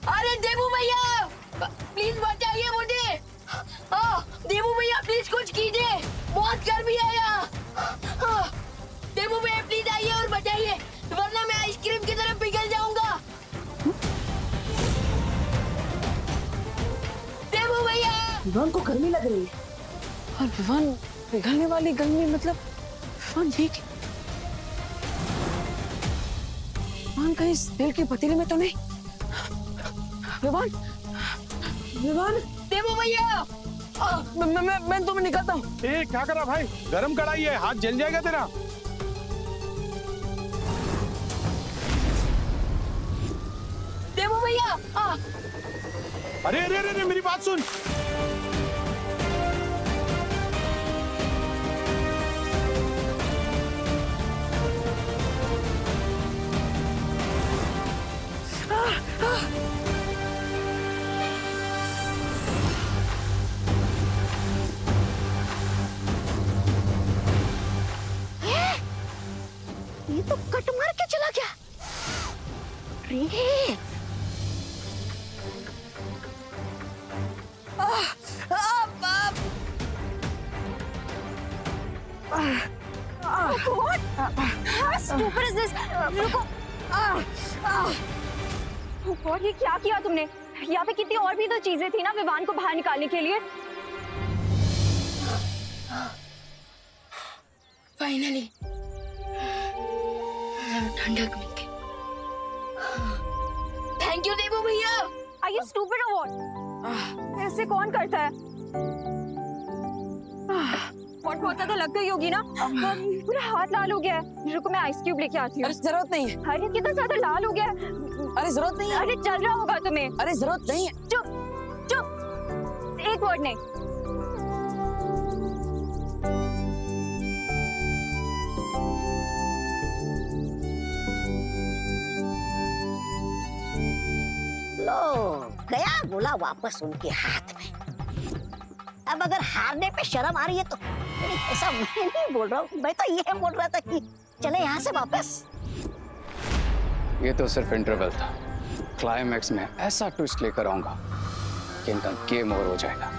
अरे देवू भैया प्लीज बचाइए मुझे। देवू भैया प्लीज कुछ कीजिए, बहुत गर्मी है यहाँ। देवू भैया प्लीज आइए और बचाइए, वरना मैं आइसक्रीम की तरफ पिघल जाऊंगा। देवू भैया। विवान को गर्मी लग रही है और विवान पिघलने वाली गर्मी मतलब विवान ठीक है। विवान कहीं इस तेल के पतीले में तो नहीं? विवान विवान देवू भैया मैं तुम्हें निकालता हूँ। क्या करा भाई, गरम कढ़ाई है, हाथ जल जाएगा तेरा। देवू भैया अरे अरे अरे मेरी बात सुन। ये तो कट मार के चला गया। रे Stupid is this? रुको। और ये क्या किया तुमने? यहाँ पे कितनी और भी तो चीजें थी ना विवान को बाहर निकालने के लिए। फाइनली ठंडक मिल गई। थैंक यू देवू भैया। Are you stupid or what? ऐसे कौन करता है? बहुत ज्यादा लग गई होगी ना, पूरा हाथ लाल हो गया है। रुको मैं आइस क्यूब लेके आती हूँ। अरे जरूरत नहीं है। अरे कितना ज्यादा लाल हो गया है। अरे जरूरत नहीं है। अरे चल रहा होगा तुम्हें। अरे जरूरत नहीं है। चुप चुप, एक वर्ड नहीं। लो गया गोला वापस उनके हाथ में। अब अगर हारने पे शर्म आ रही है तो ऐसा मैं नहीं बोल रहा हूँ, मैं तो ये बोल रहा था कि चले यहाँ से वापस। ये तो सिर्फ इंटरवल था, क्लाइमैक्स में ऐसा ट्विस्ट लेकर आऊंगा कि इनका गेम ओवर हो जाएगा।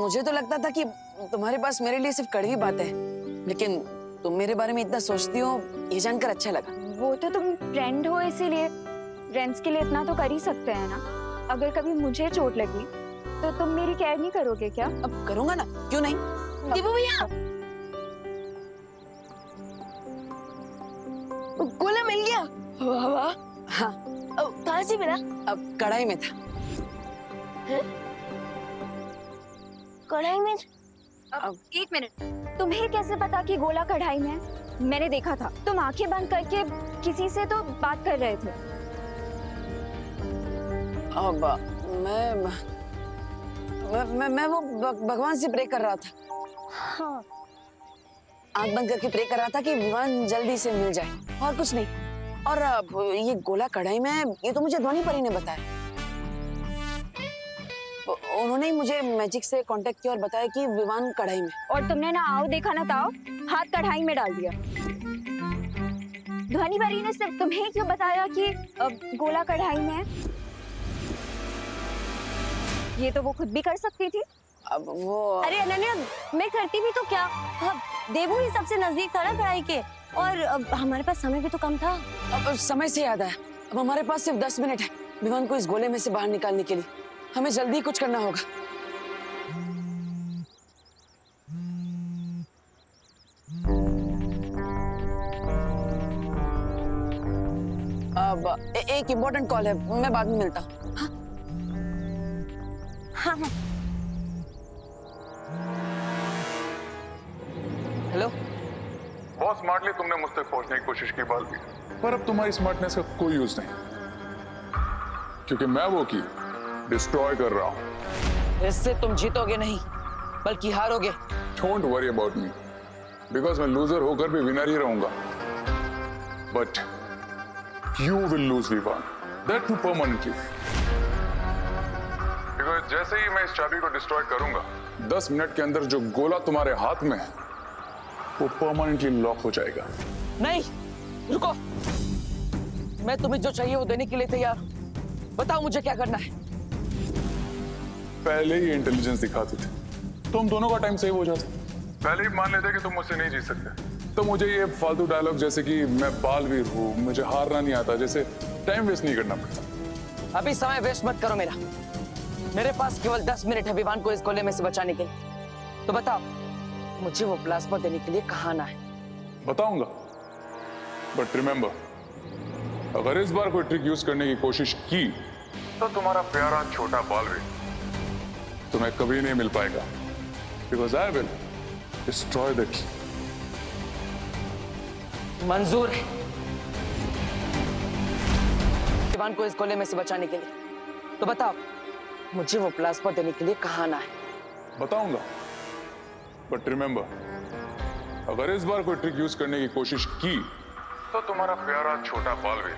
मुझे तो लगता था कि तुम्हारे पास मेरे लिए सिर्फ कड़वी बातें हैं, लेकिन तुम मेरे बारे में इतना सोचती हो ये जानकर अच्छा लगा। वो तो तुम फ्रेंड हो, इसीलिए फ्रेंड्स के लिए इतना तो कर ही सकते हैं ना। अगर कभी मुझे चोट लगी तो तुम मेरी केयर नहीं करोगे क्या? अब करूंगा ना, क्यों नहीं। देवू भैया गोला मिल गया। वाह वाह। हाँ कहाँ से मिला? अब कढ़ाई में था। कढ़ाई में? अब एक मिनट, तुम्हें कैसे पता कि गोला कढ़ाई में है? मैंने देखा था, तुम आंखें बंद करके किसी से तो बात कर रहे थे। अब मैं वो भगवान से प्रे कर रहा था। हाँ। आंख बंद करके प्रे कर रहा था कि विवान जल्दी से मिल जाए, और कुछ नहीं। और ये गोला कढ़ाई में है, ये तो मुझे ध्वनि परी ने बताया। उन्होंने ही मुझे मैजिक से कांटेक्ट किया और बताया कि विवान कढ़ाई में। और तुमने ना आओ देखा ना ताओ, हाथ कढ़ाई में डाल दिया। ध्वनि परी ने सिर्फ तुम्हें क्यों बताया कि गोला कढ़ाई में है? ये तो वो खुद भी कर सकती थी। अब वो अरे अनन्या, मैं करती भी तो क्या, देवू ही सबसे नजदीक था ना कढ़ाई के, और हमारे पास समय भी तो कम था। अब समय से याद आया, अब हमारे पास सिर्फ 10 मिनट है विवान को इस गोले में से बाहर निकालने के लिए। हमें जल्दी कुछ करना होगा। अब एक इम्पोर्टेंट कॉल है, मैं बाद में मिलता हूँ। हाँ? हाँ हाँ। हेलो। बहुत स्मार्टली तुमने मुझ तक पहुंचने की कोशिश की बालवीर, पर अब तुम्हारी स्मार्टनेस का कोई यूज नहीं, क्योंकि मैं वो की डिस्ट्रॉय कर रहा हूं। इससे तुम जीतोगे नहीं बल्कि हारोगे। Don't worry about me, because मैं लूजर होकर भी विनर ही रहूंगा, but you will lose Vivaan, that too permanently. Because जैसे ही मैं इस चाबी को डिस्ट्रॉय करूंगा, 10 मिनट के अंदर जो गोला तुम्हारे हाथ में है वो परमानेंटली लॉक हो जाएगा। नहीं, रुको। मैं तुम्हें जो चाहिए वो देने के लिए तैयार हूं। बताओ मुझे क्या करना है। पहले ही इंटेलिजेंस दिखाते थे तो हम दोनों का टाइम सेव हो जाता। पहले ही मान लेते कि तुम मुझसे नहीं जीत सकते, तो मुझे ये फालतू डायलॉग जैसे कि मैं बालवीर हूँ, मुझे हारना नहीं आता, जैसे टाइम वेस्ट नहीं करना पड़ता। अभी समय वेस्ट मत करो मेरा। मेरे पास केवल 10 मिनट है विवान को इस गोले में से बचाने के लिए। तो बताओ मुझे वो प्लाज्मा देने के लिए कहाँ आना है। बताऊंगा, बट रिमेंबर, अगर इस बार कोई ट्रिक यूज करने की कोशिश की तो तुम्हारा प्यारा छोटा बालवीर तुम्हें कभी नहीं मिल पाएगा, because I will destroy the key. मंजूर है विवान को इस गोले में से बचाने के लिए। तो बताओ मुझे वो प्लाज्मा देने के लिए कहाँ आना है। बताऊंगा, बट रिमेंबर, अगर इस बार कोई ट्रिक यूज करने की कोशिश की तो तुम्हारा प्यारा छोटा बालवीर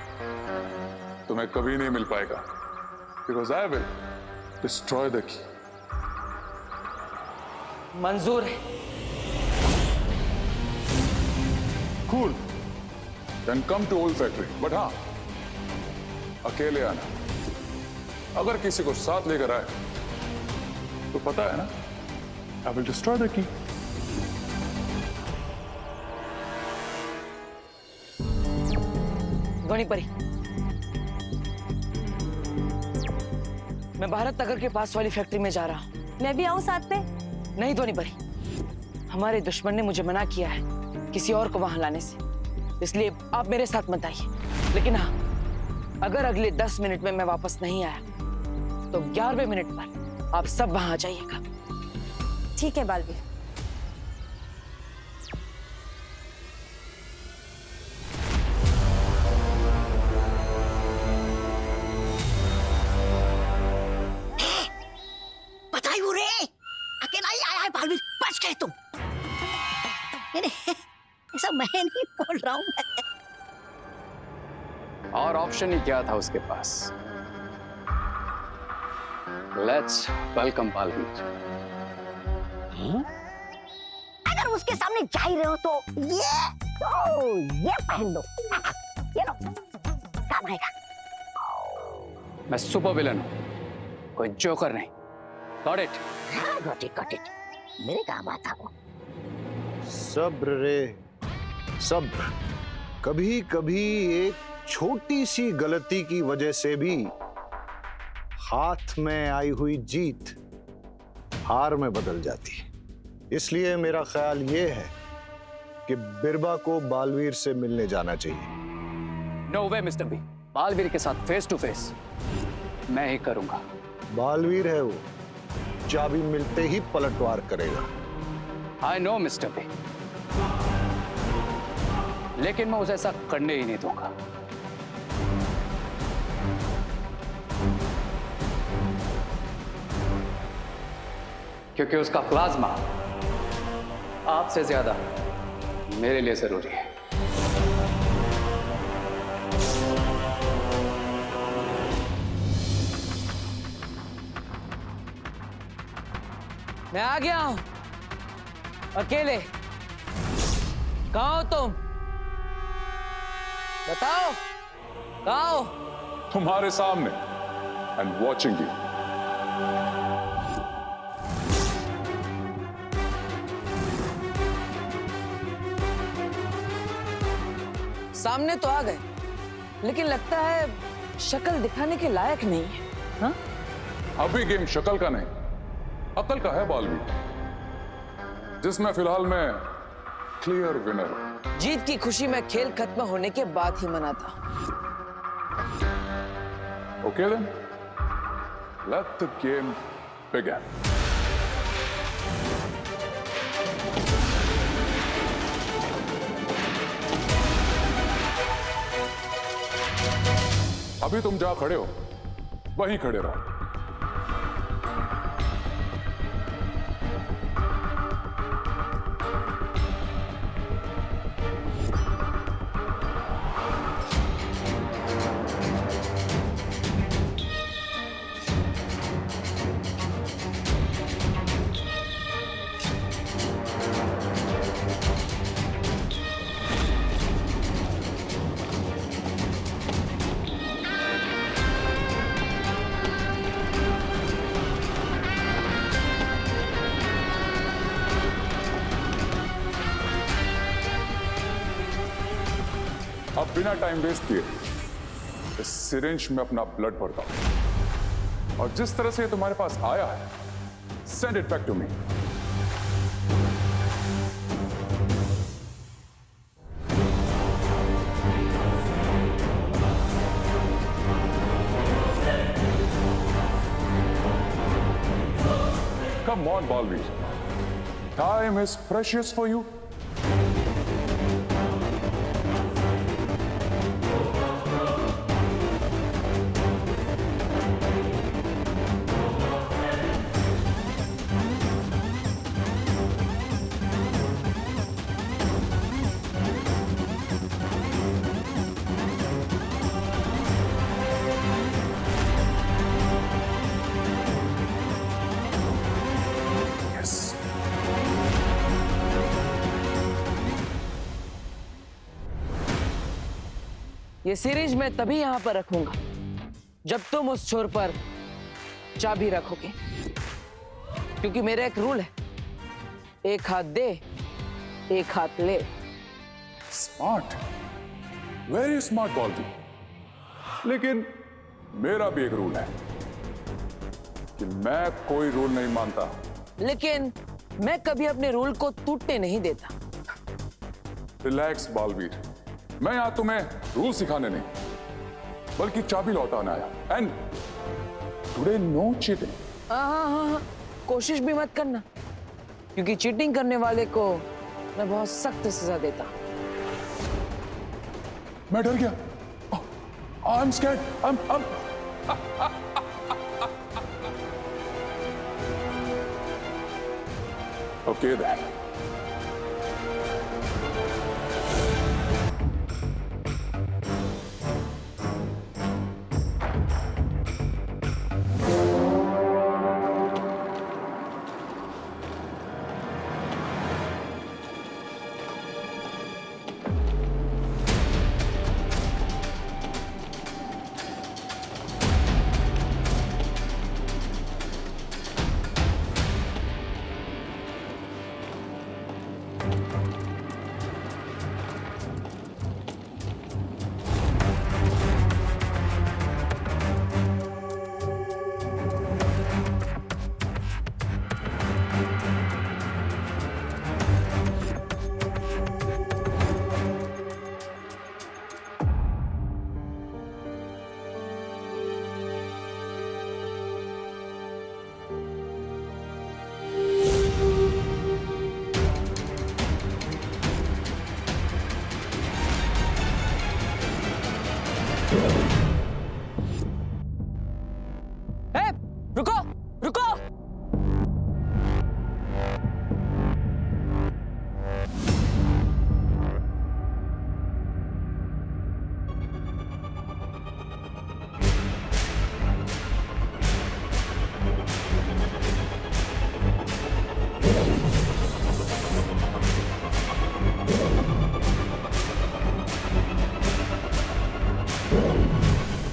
तुम्हें कभी नहीं मिल पाएगा, because I will destroy the key. मंजूर है। Cool, then come to old factory, but हाँ, अकेले आना। अगर किसी को साथ लेकर आए तो पता है ना, आई विल डिस्ट्रॉय द की। धोनी परी, मैं भारत नगर के पास वाली फैक्ट्री में जा रहा हूँ। मैं भी आऊँ साथ में? नहीं धोनी परी, हमारे दुश्मन ने मुझे मना किया है किसी और को वहां लाने से, इसलिए आप मेरे साथ मत आइए। लेकिन हाँ, अगर अगले 10 मिनट में मैं वापस नहीं आया तो 11वें मिनट पर आप सब वहां आ जाइएगा। ठीक है बालवीर। बताइए रे, अकेला ही आया है बालवीर, बच गए तुम। नहीं, ऐसा मैं नहीं बोल रहा हूँ। और ऑप्शन ही क्या था उसके पास। Let's welcome Baalveer. अगर उसके सामने जा ही रहे हो तो ये पहन लो, ये लो, काम आएगा। मैं सुपर विलन हूं, कोई जोकर नहीं। Got it? गॉट इट, मेरे काम आता वो। सब्र रे सब्र। कभी कभी एक छोटी सी गलती की वजह से भी हाथ में आई हुई जीत हार में बदल जाती है। इसलिए मेरा ख्याल ये है कि बिरबा को बालवीर से मिलने जाना चाहिए। नो वे मिस्टर बी, बालवीर के साथ फेस टू फेस मैं ही करूंगा। बालवीर है वो, चाबी मिलते ही पलटवार करेगा। आई नो मिस्टर बी, लेकिन मैं उसे ऐसा करने ही नहीं दूंगा। क्योंकि उसका प्लाज्मा आपसे ज्यादा मेरे लिए जरूरी है। मैं आ गया हूं, अकेले। कहाँ हो तुम? बताओ कहाँ हो? तुम्हारे सामने, एंड वॉचिंग यू। सामने तो आ गए, लेकिन लगता है शक्ल दिखाने के लायक नहीं है। हाँ? अभी गेम शक्ल का नहीं, अकल का है बालवीर, जिसमें फिलहाल मैं क्लियर विनर हूं। जीत की खुशी में खेल खत्म होने के बाद ही मनाता। Okay then, let the game begin. अभी तुम जहां खड़े हो वहीं खड़े रहो। अब बिना टाइम वेस्ट किए इस सिरिंज में अपना ब्लड भरता हूं और जिस तरह से ये तुम्हारे पास आया है, send it back to me. Come on, Balveer. Time is precious for you. Yes. ये सीरीज मैं तभी यहां पर रखूंगा जब तुम उस छोर पर चाबी रखोगे, क्योंकि मेरा एक रूल है, एक हाथ दे एक हाथ ले। Smart, very smart Baalveer. लेकिन मेरा भी एक रूल है कि मैं कोई रूल नहीं मानता। लेकिन मैं कभी अपने रूल को टूटने नहीं देता। रिलैक्स बॉलवीर, मैं यहां तुम्हें रूल सिखाने नहीं बल्कि चाबी लौटाना आया। And today no cheating. हाँ, कोशिश भी मत करना, क्योंकि चीटिंग करने वाले को मैं बहुत सख्त सजा देता। मैं डर गया। I am scared. Okay then. रुको रुको।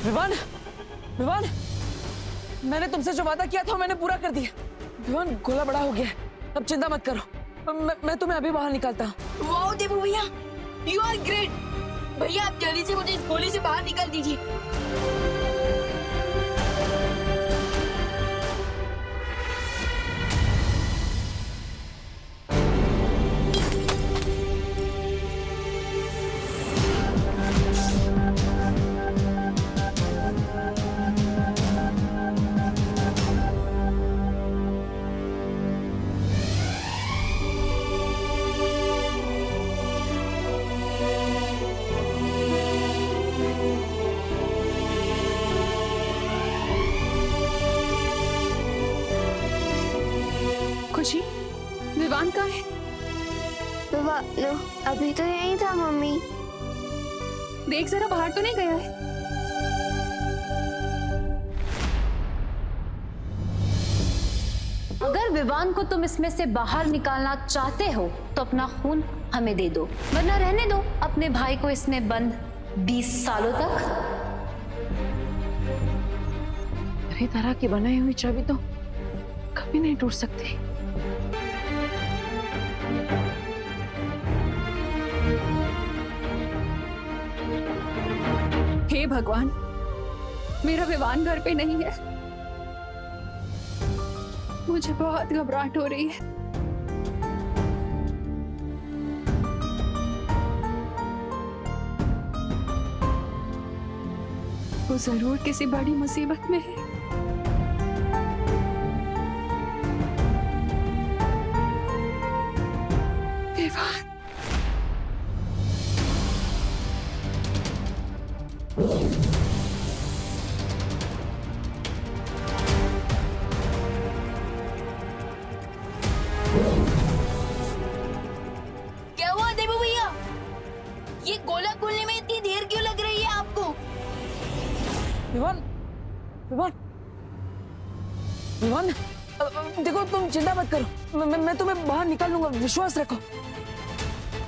विवान, विवान, मैंने तुमसे जो वादा किया था मैंने पूरा कर दिया। विवान, गोला बड़ा हो गया है, अब चिंता मत करो। मैं तुम्हें अभी बाहर निकालता हूँ। वाओ देबू भैया, यू आर ग्रेट। भैया आप जल्दी से मुझे इस गोली से बाहर निकाल दीजिए। अभी तो यही था मम्मी। देख जरा बाहर तो नहीं गया है। अगर विवान को तुम इसमें से बाहर निकालना चाहते हो तो अपना खून हमें दे दो, वरना रहने दो अपने भाई को इसमें बंद 20 सालों तक। मेरी तरह की बनाई हुई चाबी तो कभी नहीं टूट सकती। हे भगवान, मेरा विवान घर पे नहीं है। मुझे बहुत घबराहट हो रही है। वो जरूर किसी बड़ी मुसीबत में है। विवान, क्या हुआ देबू भैया? ये गोला खोलने में इतनी देर क्यों लग रही है आपको? विवान, विवान, विवान, देखो तुम चिंता मत करो, मैं तुम्हें बाहर निकाल लूंगा, विश्वास रखो।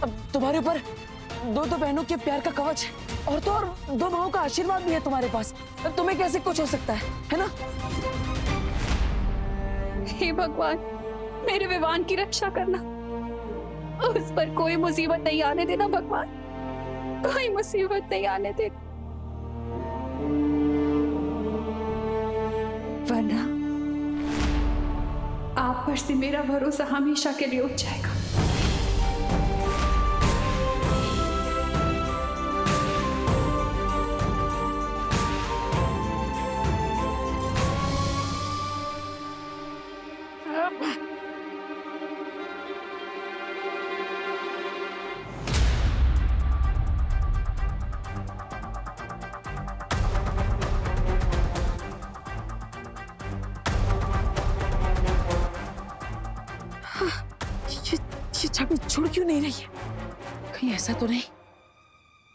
अब तुम्हारे ऊपर दो बहनों के प्यार का कवच है, और तो और 2 भाइयों का आशीर्वाद भी है तुम्हारे पास। तुम्हें कैसे कुछ हो सकता है ना? हे भगवान, मेरे विवान की रक्षा करना। उस पर कोई मुसीबत नहीं आने देना भगवान, कोई मुसीबत नहीं आने देना, वरना आप पर से मेरा भरोसा हमेशा के लिए उठ जाएगा। ये चाबी जुड़ क्यों नहीं रही है? कहीं ऐसा तो नहीं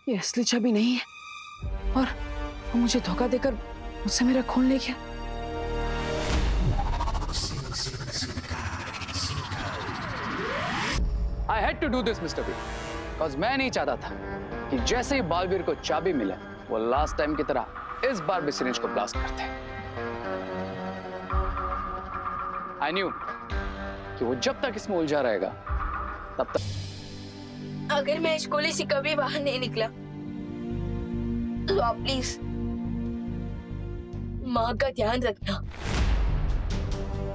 ये असली चाबी नहीं है और वो मुझे धोखा देकर मुझसे मेरा खून ले गया। I had to do this, Mr. B, because मैं नहीं चाहता था कि जैसे ही बालवीर को चाबी मिले वो लास्ट टाइम की तरह इस बार भी सिरिंज को ब्लास्ट करते। I knew कि वो जब तक इसमें उलझा रहेगा तब तक। अगर मैं इस गोली से कभी बाहर नहीं निकला तो आप प्लीज माँ का ध्यान रखना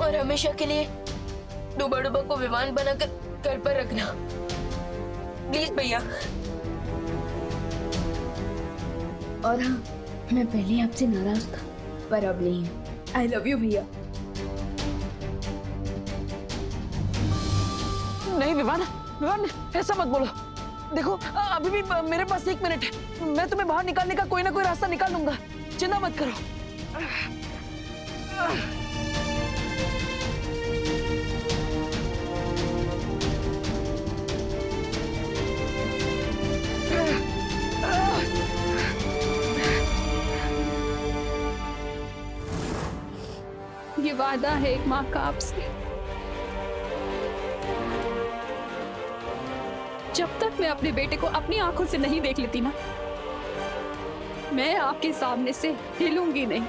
और हमेशा के लिए डूबा डूबा को विमान बनाकर घर पर रखना, प्लीज भैया। और हाँ, मैं पहले आपसे नाराज था पर अब नहीं हूँ। आई लव यू भैया। नहीं विवान, विवान ऐसा मत बोलो। देखो अभी भी मेरे पास 1 मिनट है, मैं तुम्हें बाहर निकालने का कोई ना कोई रास्ता निकाल लूंगा, चिंता मत करो। ये वादा है एक माँ का आपसे, जब तक मैं अपने बेटे को अपनी आंखों से नहीं देख लेती ना, मैं आपके सामने से हिलूंगी नहीं।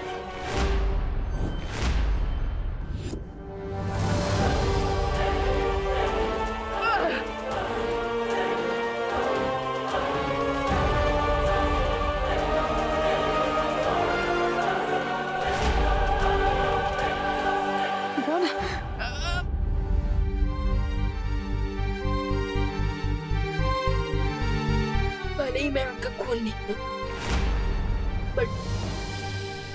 भले ही मैं उनका खून नहीं हूँ, बट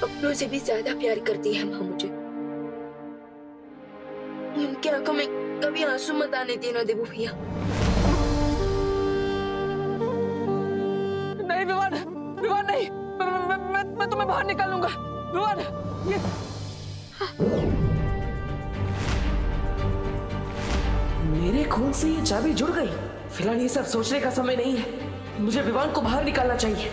अपनों से भी ज्यादा प्यार करती है माँ मुझे। उनकी आंखों में कभी आंसू मत आने देना देबू भैया। नहीं विवान, विवान नहीं, मैं तुम्हें बाहर निकाल लूंगा। विवान ये मेरे खून से ये चाबी जुड़ गई। फिलहाल ये सब सोचने का समय नहीं है। मुझे विवान को बाहर निकालना चाहिए।